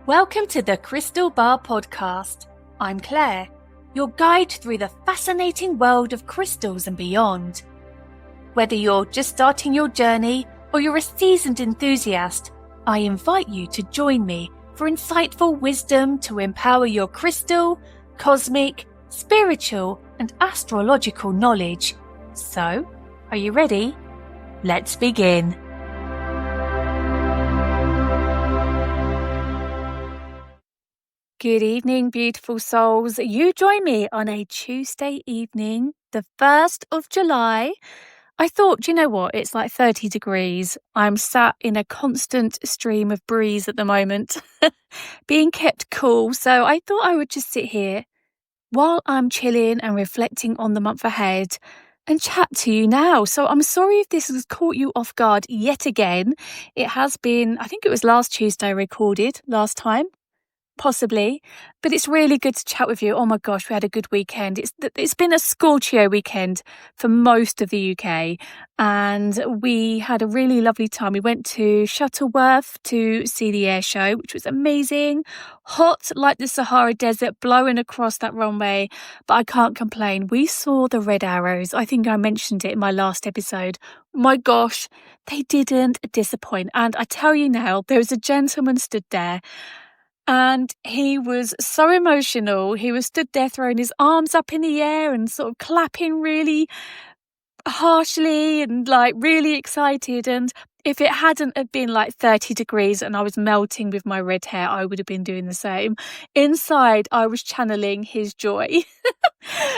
Welcome to the Crystal Bar podcast. I'm Claire, your guide through the fascinating world of crystals and beyond. Whether you're just starting your journey or you're a seasoned enthusiast, I invite you to join me for insightful wisdom to empower your crystal, cosmic, spiritual, and astrological knowledge. So, are you ready? Let's begin. Good evening, beautiful souls. You join me on a Tuesday evening, the 1st of July. I thought, you know what? It's like 30 degrees. I'm sat in a constant stream of breeze at the moment, being kept cool. So I thought I would just sit here while I'm chilling and reflecting on the month ahead and chat to you now. So I'm sorry if this has caught you off guard yet again. It has been, I think it was last Tuesday I recorded last time. Possibly, but it's really good to chat with you. Oh my gosh, we had a good weekend. It's been a Scorpio weekend for most of the UK, and we had a really lovely time. We went to Shuttleworth to see the air show, which was amazing. Hot like the Sahara Desert, blowing across that runway, but I can't complain. We saw the red arrows. I think I mentioned it in my last episode. My gosh, they didn't disappoint. And I tell you now, there was a gentleman stood there, and he was so emotional. He was stood there throwing his arms up in the air and sort of clapping really harshly and like really excited. And if it hadn't have been like 30 degrees and I was melting with my red hair, I would have been doing the same. Inside, I was channeling his joy.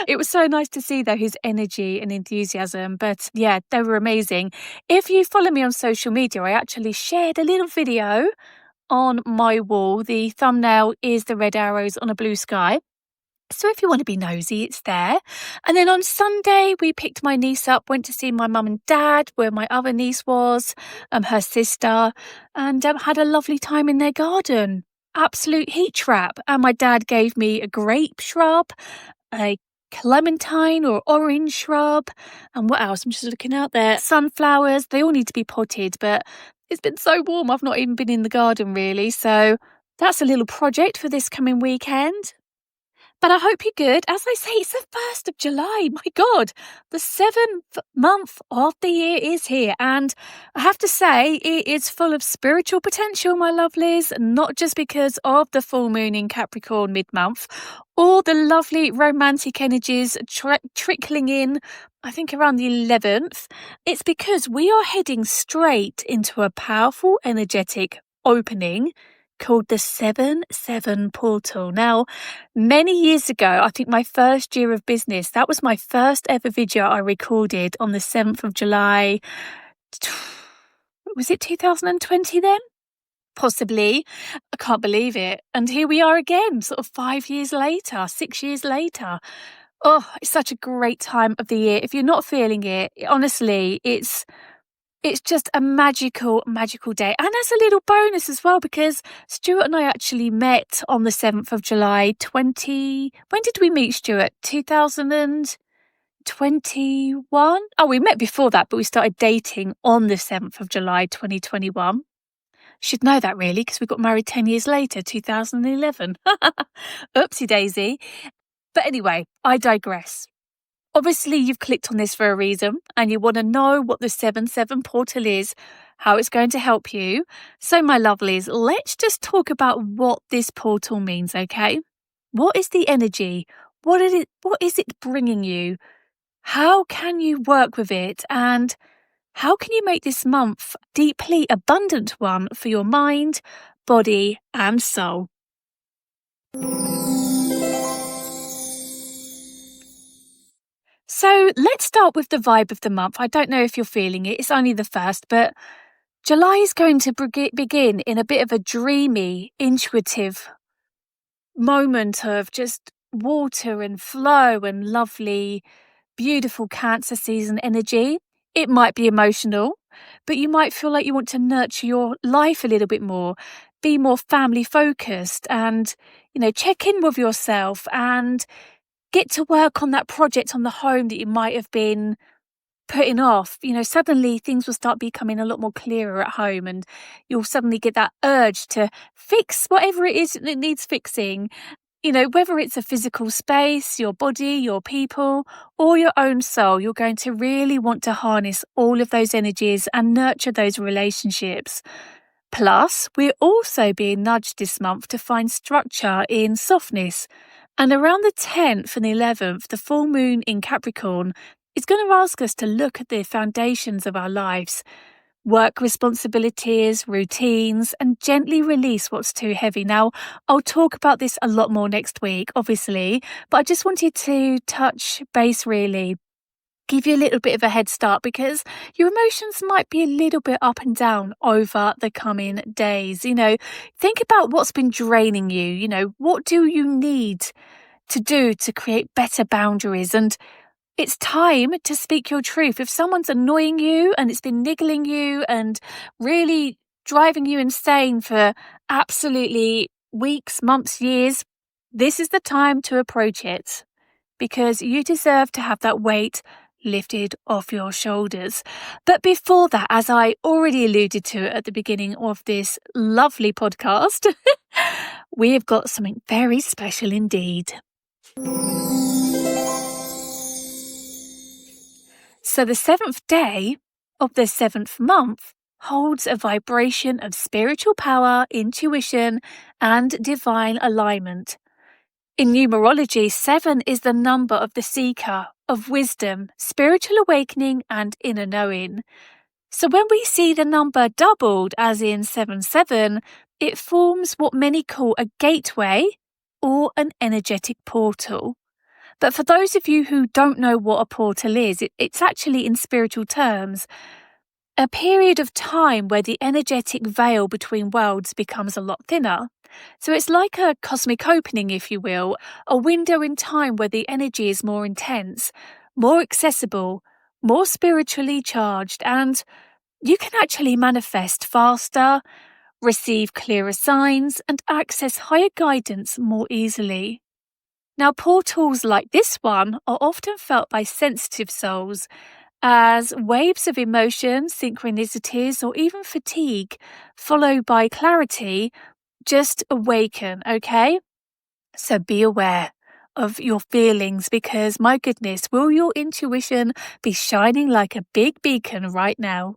It was so nice to see, though, his energy and enthusiasm. But yeah, they were amazing. If you follow me on social media, I actually shared a little video on my wall. The thumbnail is the red arrows on a blue sky. So if you want to be nosy, it's there. And then on Sunday, we picked my niece up, went to see my mum and dad, where my other niece was, her sister, and had a lovely time in their garden. Absolute heat trap. And my dad gave me a grape shrub, a clementine or orange shrub, and what else? I'm just looking out there. Sunflowers. They all need to be potted, but it's been so warm, I've not even been in the garden really, so that's a little project for this coming weekend. But I hope you're good. As I say, it's the 1st of July. My God, the 7th month of the year is here. And I have to say, it is full of spiritual potential, my lovelies, not just because of the full moon in Capricorn mid-month, or the lovely romantic energies trickling in, I think around the 11th. It's because we are heading straight into a powerful, energetic opening called the 7-7 portal. Now, many years ago, I think my first year of business, that was my first ever video I recorded on the 7th of July. Was it 2020 then? Possibly. I can't believe it. And here we are again, sort of 5 years later, 6 years later. Oh, it's such a great time of the year. If you're not feeling it, honestly, it's just a magical day. And as a little bonus as well, because Stuart and I actually met on the 7th of July 20... When did we meet, Stuart? 2021? Oh, we met before that, but we started dating on the 7th of July 2021. Should know that really, because we got married 10 years later, 2011. Oopsie daisy. But anyway, I digress. Obviously, you've clicked on this for a reason and you want to know what the 7-7 portal is, how it's going to help you. So, my lovelies, let's just talk about what this portal means, okay? What is the energy? What is it bringing you? How can you work with it? And how can you make this month a deeply abundant one for your mind, body, and soul? So let's start with the vibe of the month. I don't know if you're feeling it. It's only the 1st, but July is going to begin in a bit of a dreamy, intuitive moment of just water and flow and lovely, beautiful Cancer season energy. It might be emotional, but you might feel like you want to nurture your life a little bit more, be more family focused and, check in with yourself and get to work on that project on the home that you might have been putting off, suddenly things will start becoming a lot more clearer at home, and you'll suddenly get that urge to fix whatever it is that needs fixing. Whether it's a physical space, your body, your people, or your own soul, you're going to really want to harness all of those energies and nurture those relationships. Plus, we're also being nudged this month to find structure in softness. And around the 10th and 11th, the full moon in Capricorn is going to ask us to look at the foundations of our lives, work responsibilities, routines, and gently release what's too heavy. Now, I'll talk about this a lot more next week, obviously, but I just wanted to touch base really, give you a little bit of a head start, because your emotions might be a little bit up and down over the coming days. Think about what's been draining you. What do you need to do to create better boundaries? And it's time to speak your truth. If someone's annoying you and it's been niggling you and really driving you insane for absolutely weeks, months, years, this is the time to approach it, because you deserve to have that weight lifted off your shoulders. But before that, as I already alluded to at the beginning of this lovely podcast, we have got something very special indeed. So the 7th day of the 7th month holds a vibration of spiritual power, intuition, and divine alignment. In numerology, 7 is the number of the seeker, of wisdom, spiritual awakening, and inner knowing. So when we see the number doubled, as in 77, it forms what many call a gateway or an energetic portal. But for those of you who don't know what a portal is, it's actually, in spiritual terms, a period of time where the energetic veil between worlds becomes a lot thinner. So it's like a cosmic opening, if you will, a window in time where the energy is more intense, more accessible, more spiritually charged, and you can actually manifest faster, receive clearer signs, and access higher guidance more easily. Now, portals like this one are often felt by sensitive souls as waves of emotion, synchronicities, or even fatigue, followed by clarity, just awaken, okay? So be aware of your feelings, because my goodness, will your intuition be shining like a big beacon right now?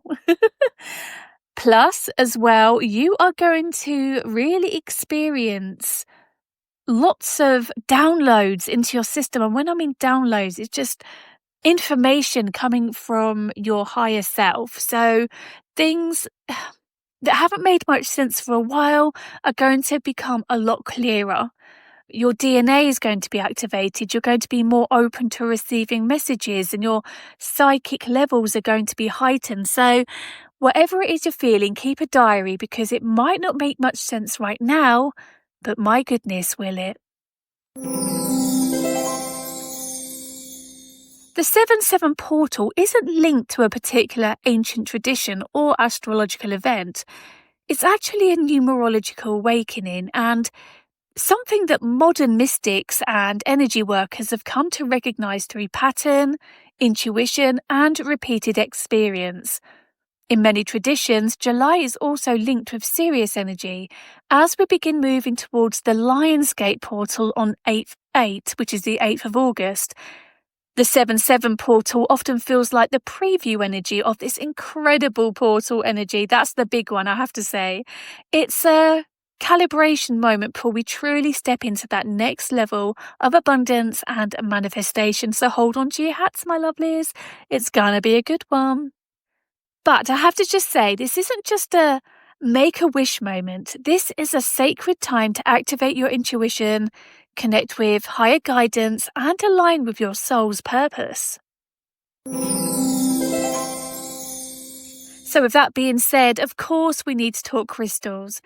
Plus, as well, you are going to really experience lots of downloads into your system. And when I mean downloads, it's just information coming from your higher self. So things that haven't made much sense for a while are going to become a lot clearer. Your DNA is going to be activated. You're going to be more open to receiving messages, and your psychic levels are going to be heightened. So whatever it is you're feeling, keep a diary, because it might not make much sense right now, but my goodness, will it? The 7/7 portal isn't linked to a particular ancient tradition or astrological event. It's actually a numerological awakening, and something that modern mystics and energy workers have come to recognize through pattern, intuition, and repeated experience. In many traditions, July is also linked with Sirius energy as we begin moving towards the Lionsgate portal on 8/8, which is the 8th of August. The 7/7 portal often feels like the preview energy of this incredible portal energy. That's the big one, I have to say. It's a calibration moment before we truly step into that next level of abundance and manifestation. So hold on to your hats, my lovelies. It's gonna be a good one. But I have to just say, this isn't just a make-a-wish moment. This is a sacred time to activate your intuition, connect with higher guidance, and align with your soul's purpose. So with that being said, of course we need to talk crystals.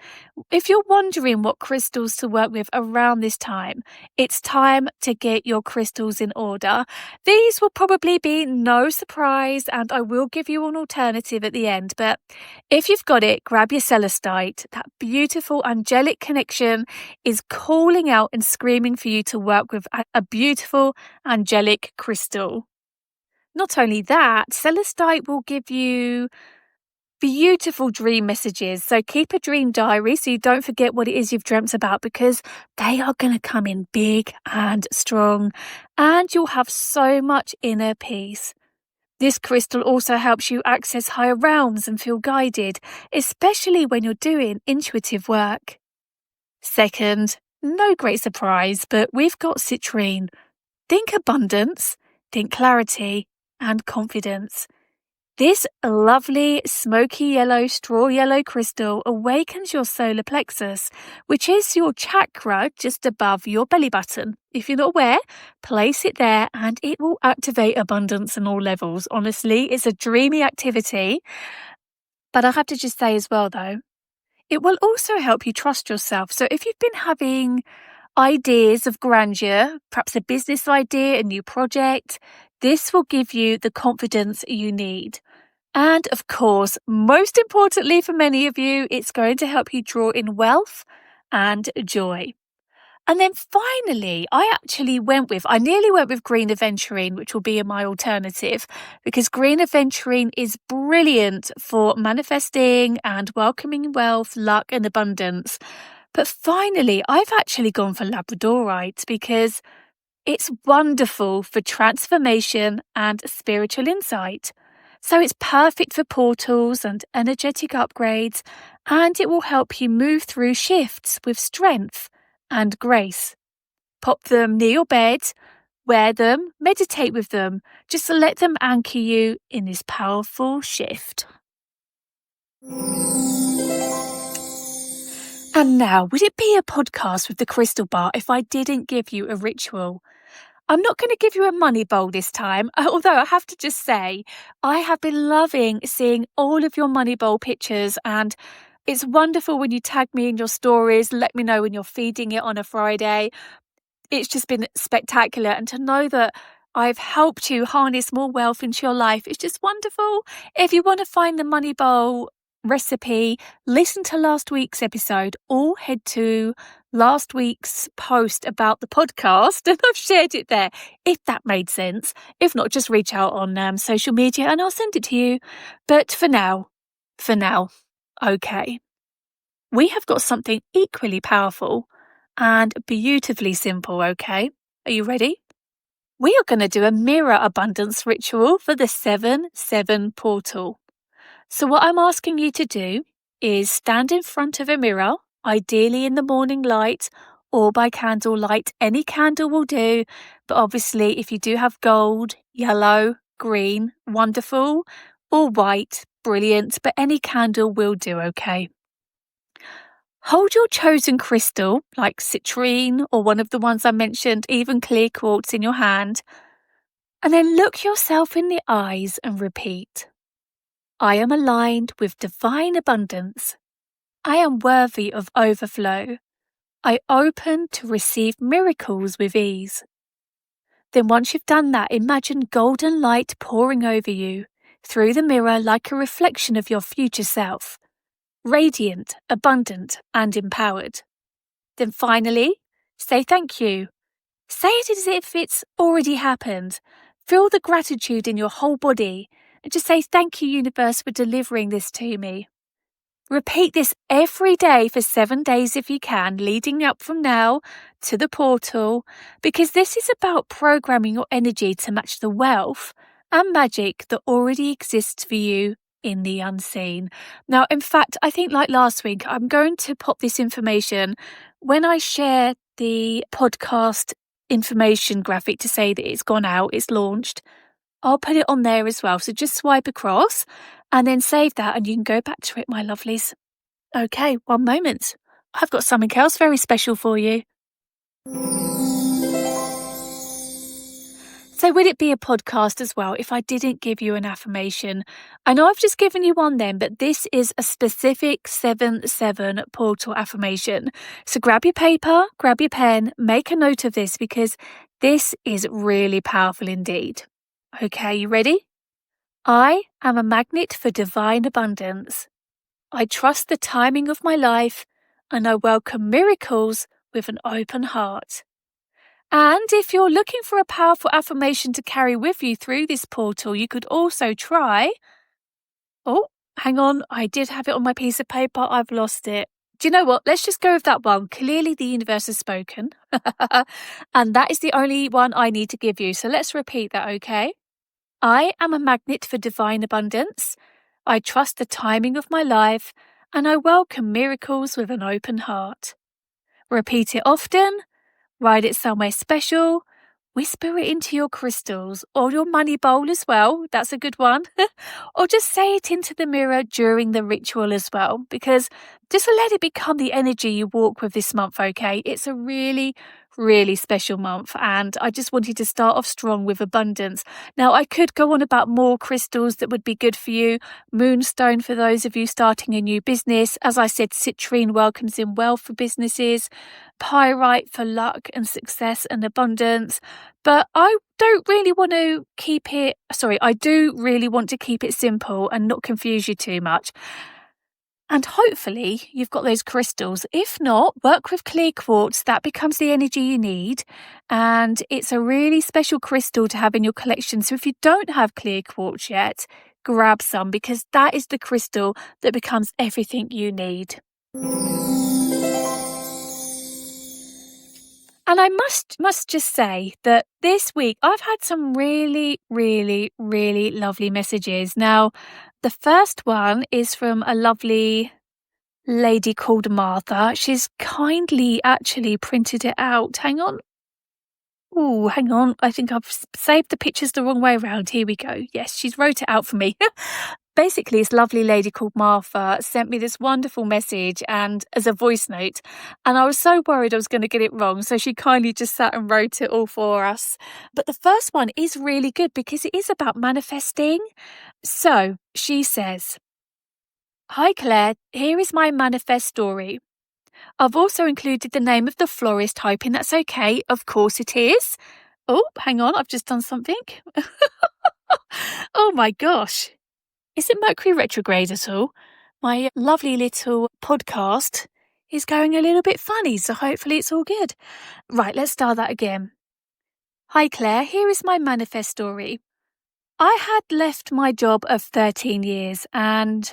If you're wondering what crystals to work with around this time, it's time to get your crystals in order. These will probably be no surprise, and I will give you an alternative at the end. But if you've got it, grab your celestite. That beautiful angelic connection is calling out and screaming for you to work with a beautiful angelic crystal. Not only that, Celestite will give you beautiful dream messages. So keep a dream diary so you don't forget what it is you've dreamt about, because they are going to come in big and strong, and you'll have so much inner peace. This crystal also helps you access higher realms and feel guided, especially when you're doing intuitive work. Second, no great surprise, but we've got citrine. Think abundance, think clarity, and confidence. This lovely smoky yellow, straw yellow crystal awakens your solar plexus, which is your chakra just above your belly button. If you're not aware, place it there and it will activate abundance on all levels. Honestly, it's a dreamy activity. But I have to just say as well, though, it will also help you trust yourself. So if you've been having ideas of grandeur, perhaps a business idea, a new project, this will give you the confidence you need. And of course, most importantly for many of you, it's going to help you draw in wealth and joy. And then finally, I nearly went with green aventurine, which will be my alternative, because green aventurine is brilliant for manifesting and welcoming wealth, luck and abundance. But finally, I've actually gone for labradorite because it's wonderful for transformation and spiritual insight. So it's perfect for portals and energetic upgrades, and it will help you move through shifts with strength and grace. Pop them near your bed, wear them, meditate with them, just to let them anchor you in this powerful shift. And now, would it be a podcast with the crystal bar if I didn't give you a ritual? I'm not going to give you a money bowl this time, although I have to just say, I have been loving seeing all of your money bowl pictures, and it's wonderful when you tag me in your stories, let me know when you're feeding it on a Friday. It's just been spectacular, and to know that I've helped you harness more wealth into your life, it's just wonderful. If you want to find the money bowl recipe, listen to last week's episode, or head to last week's post about the podcast, and I've shared it there, if that made sense. If not, just reach out on social media and I'll send it to you. But for now, okay. We have got something equally powerful and beautifully simple, okay? Are you ready? We are going to do a mirror abundance ritual for the 7/7 portal. So what I'm asking you to do is stand in front of a mirror, ideally in the morning light or by candlelight. Any candle will do, but obviously if you do have gold, yellow, green, wonderful, or white, brilliant, but any candle will do, okay? Hold your chosen crystal, like citrine or one of the ones I mentioned, even clear quartz, in your hand, and then look yourself in the eyes and repeat. I am aligned with divine abundance. I am worthy of overflow. I open to receive miracles with ease. Then once you've done that, imagine golden light pouring over you through the mirror like a reflection of your future self, radiant, abundant, and empowered. Then finally, say thank you. Say it as if it's already happened. Feel the gratitude in your whole body and just say thank you, universe, for delivering this to me. Repeat this every day for 7 days if you can, leading up from now to the portal, because this is about programming your energy to match the wealth and magic that already exists for you in the unseen. Now, in fact, I think like last week, I'm going to pop this information when I share the podcast information graphic to say that it's gone out, it's launched. I'll put it on there as well. So just swipe across and then save that and you can go back to it, my lovelies. Okay, one moment. I've got something else very special for you. So would it be a podcast as well if I didn't give you an affirmation? I know I've just given you one then, but this is a specific 7/7 portal affirmation. So grab your paper, grab your pen, make a note of this because this is really powerful indeed. Okay, you ready? I am a magnet for divine abundance. I trust the timing of my life and I welcome miracles with an open heart. And if you're looking for a powerful affirmation to carry with you through this portal, you could also try. Oh, hang on. I did have it on my piece of paper. I've lost it. Do you know what? Let's just go with that one. Clearly, the universe has spoken. And that is the only one I need to give you. So let's repeat that, okay? I am a magnet for divine abundance. I trust the timing of my life, and I welcome miracles with an open heart. Repeat it often. Write it somewhere special. Whisper it into your crystals or your money bowl as well. That's a good one. Or just say it into the mirror during the ritual as well, because just let it become the energy you walk with this month, okay? It's a really, really special month, and I just wanted to start off strong with abundance. Now, I could go on about more crystals that would be good for you. Moonstone for those of you starting a new business. As I said, citrine welcomes in wealth for businesses. Pyrite for luck and success and abundance. But I do really want to keep it simple and not confuse you too much. And hopefully you've got those crystals. If not, work with clear quartz. That becomes the energy you need. And it's a really special crystal to have in your collection. So if you don't have clear quartz yet, grab some, because that is the crystal that becomes everything you need. And I must just say that this week I've had some really, really, really lovely messages. Now, the first one is from a lovely lady called Martha. She's kindly actually printed it out. Hang on. Oh, hang on. I think I've saved the pictures the wrong way around. Here we go. Yes, she's wrote it out for me. Basically, this lovely lady called Martha sent me this wonderful message and as a voice note, and I was so worried I was going to get it wrong, so she kindly just sat and wrote it all for us. But the first one is really good because it is about manifesting. So she says, "Hi Claire, here is my manifest story. I've also included the name of the florist, hoping that's okay. Of course it is. Oh, hang on, I've just done something. Oh my gosh. Is it Mercury retrograde at all? My lovely little podcast is going a little bit funny, so hopefully it's all good. Right, let's start that again. Hi Claire, here is my manifest story. I had left my job of 13 years and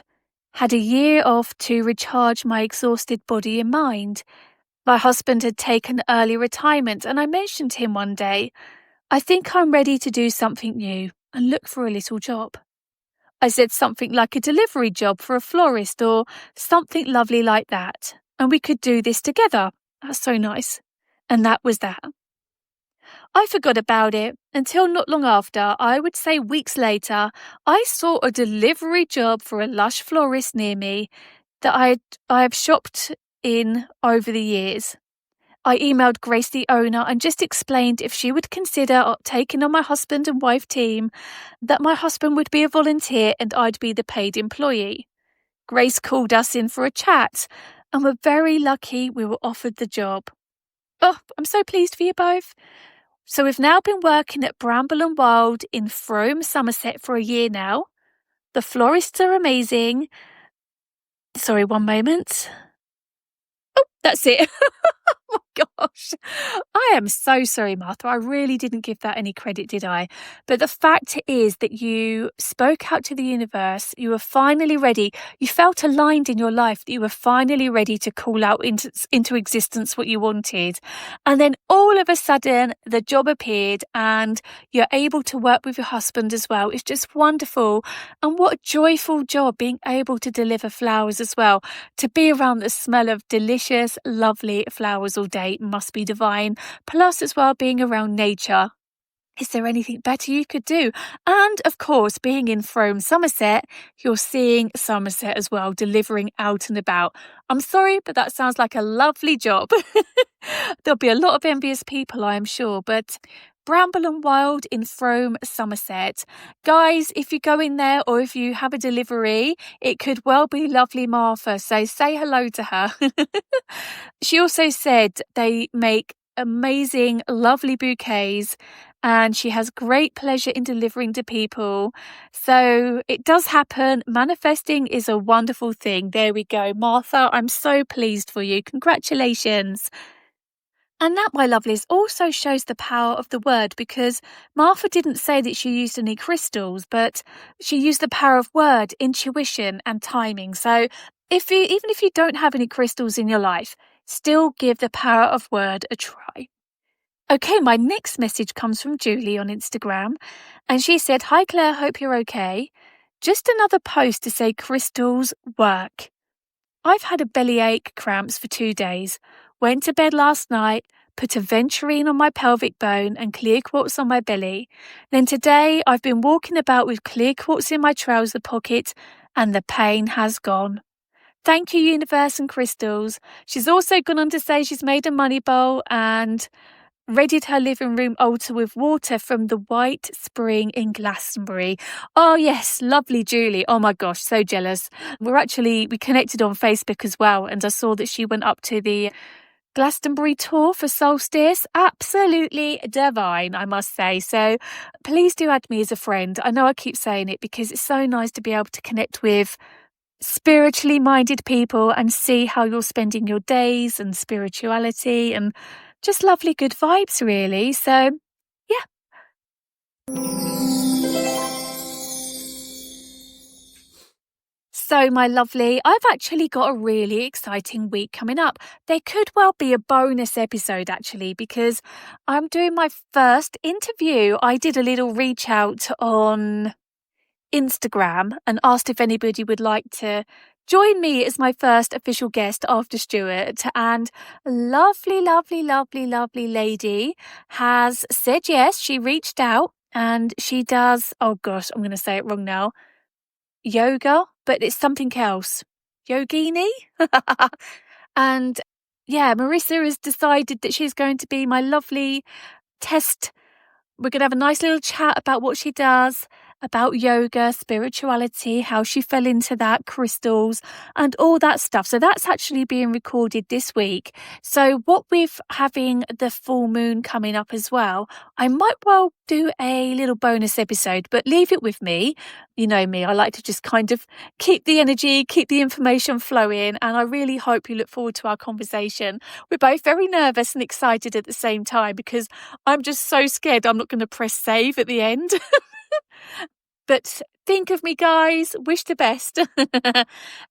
had a year off to recharge my exhausted body and mind. My husband had taken early retirement, and I mentioned to him one day, I think I'm ready to do something new and look for a little job. I said something like a delivery job for a florist or something lovely like that, and we could do this together. That's so nice. And that was that. I forgot about it until not long after, I would say weeks later, I saw a delivery job for a lush florist near me that I have shopped in over the years. I emailed Grace, the owner, and just explained if she would consider taking on my husband and wife team, that my husband would be a volunteer and I'd be the paid employee. Grace called us in for a chat, and we're very lucky we were offered the job. Oh, I'm so pleased for you both. So we've now been working at Bramble and Wild in Frome, Somerset for a year now. The florists are amazing. Sorry, one moment. Oh, that's it. Oh my gosh. I am so sorry, Martha. I really didn't give that any credit, did I? But the fact is that you spoke out to the universe. You were finally ready. You felt aligned in your life that you were finally ready to call out into existence what you wanted. And then all of a sudden, the job appeared and you're able to work with your husband as well. It's just wonderful. And what a joyful job being able to deliver flowers as well. To be around the smell of delicious, lovely flowers all day must be divine. Plus, as well, being around nature. Is there anything better you could do? And of course, being in Frome, Somerset, you're seeing Somerset as well, delivering out and about. I'm sorry, but that sounds like a lovely job. There'll be a lot of envious people, I am sure, but Bramble and Wild in Frome, Somerset. Guys, if you go in there or if you have a delivery, it could well be lovely Martha, so say hello to her. She also said they make amazing, lovely bouquets, and she has great pleasure in delivering to people. So it does happen. Manifesting is a wonderful thing. There we go. Martha, I'm so pleased for you. Congratulations. And that, my lovelies, also shows the power of the word, because Martha didn't say that she used any crystals, but she used the power of word, intuition, and timing. So even if you don't have any crystals in your life, still give the power of word a try. Okay, my next message comes from Julie on Instagram, and she said, "Hi Claire, hope you're okay. Just another post to say crystals work. I've had a bellyache, cramps for 2 days. Went to bed last night, put aventurine on my pelvic bone and clear quartz on my belly. Then today I've been walking about with clear quartz in my trouser pocket and the pain has gone. Thank you, universe and crystals." She's also gone on to say she's made a money bowl and readied her living room altar with water from the White Spring in Glastonbury. Oh yes, lovely Julie. Oh my gosh, so jealous. We connected on Facebook as well, and I saw that she went up to the Glastonbury tour for Solstice. Absolutely divine, I must say. So please do add me as a friend. I know I keep saying it because it's so nice to be able to connect with spiritually minded people and see how you're spending your days and spirituality and just lovely good vibes, really. So yeah. So, my lovely, I've actually got a really exciting week coming up. There could well be a bonus episode, actually, because I'm doing my first interview. I did a little reach out on Instagram and asked if anybody would like to join me as my first official guest after Stuart. And a lovely, lovely, lovely, lovely lady has said yes. She reached out and she does, oh gosh, I'm going to say it wrong now, yoga, but it's something else. Yogini? And yeah, Marissa has decided that she's going to be my lovely test. We're going to have a nice little chat about what she does, about yoga, spirituality, how she fell into that, crystals, and all that stuff. So that's actually being recorded this week. So what with having the full moon coming up as well, I might well do a little bonus episode, but leave it with me. You know me, I like to just kind of keep the energy, keep the information flowing, and I really hope you look forward to our conversation. We're both very nervous and excited at the same time because I'm just so scared I'm not going to press save at the end. But think of me, guys. Wish the best.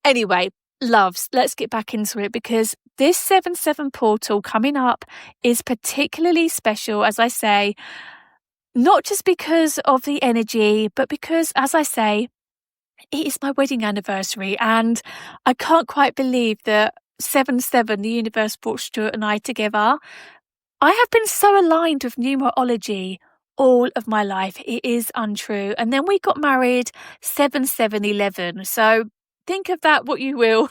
Anyway, loves, let's get back into it because this 7/7 portal coming up is particularly special, as I say, not just because of the energy, but because, as I say, it is my wedding anniversary, and I can't quite believe that 7/7, the universe brought Stuart and I together. I have been so aligned with numerology all of my life. It is untrue. And then we got married 7/7/11. So think of that what you will.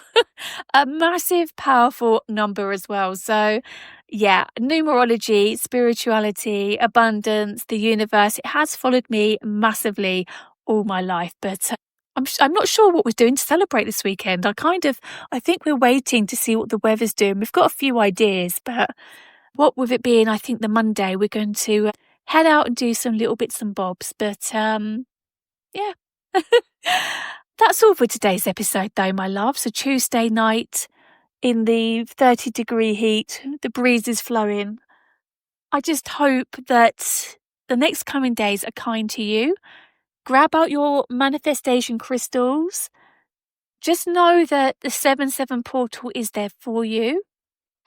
A massive, powerful number as well. So yeah, numerology, spirituality, abundance, the universe, it has followed me massively all my life. But I'm not sure what we're doing to celebrate this weekend. I think we're waiting to see what the weather's doing. We've got a few ideas, but what with it being, I think, the Monday, we're going to head out and do some little bits and bobs. But yeah, that's all for today's episode, though, my loves. A Tuesday night in the 30-degree heat, the breeze is flowing. I just hope that the next coming days are kind to you. Grab out your manifestation crystals. Just know that the 7/7 portal is there for you.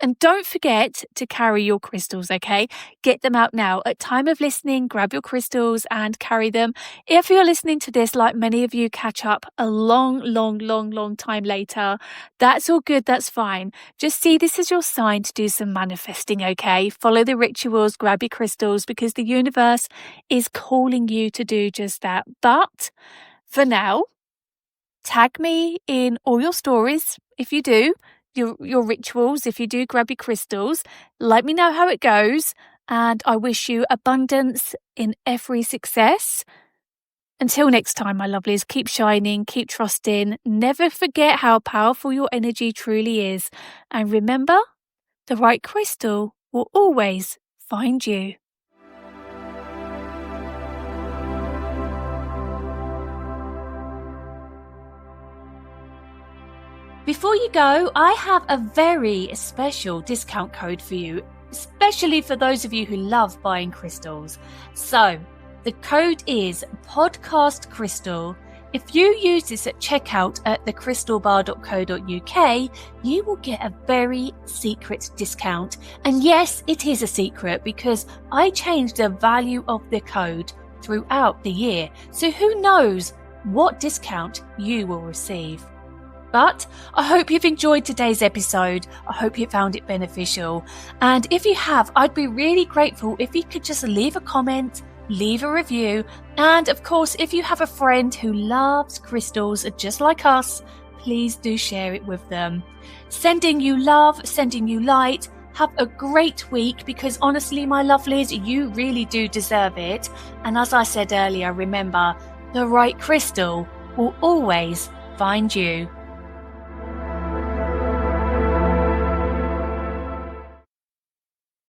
And don't forget to carry your crystals, okay? Get them out now. At time of listening, grab your crystals and carry them. If you're listening to this, like many of you catch up a long time later, that's all good, that's fine. Just see this as your sign to do some manifesting, okay? Follow the rituals, grab your crystals, because the universe is calling you to do just that. But for now, tag me in all your stories if you do. Your rituals, if you do grab your crystals, let me know how it goes, and I wish you abundance in every success. Until next time, my lovelies, keep shining, keep trusting, never forget how powerful your energy truly is, and remember, the right crystal will always find you. Before you go, I have a very special discount code for you. especially for those of you who love buying crystals. So the code is podcastcrystal. If you use this at checkout at thecrystalbar.co.uk, you will get a very secret discount. And yes, it is a secret because I changed the value of the code throughout the year. So who knows what discount you will receive. But I hope you've enjoyed today's episode. I hope you found it beneficial. And if you have, I'd be really grateful if you could just leave a comment, leave a review, and of course, if you have a friend who loves crystals just like us, please do share it with them. Sending you love, sending you light. Have a great week because honestly, my lovelies, you really do deserve it. And as I said earlier, remember, the right crystal will always find you.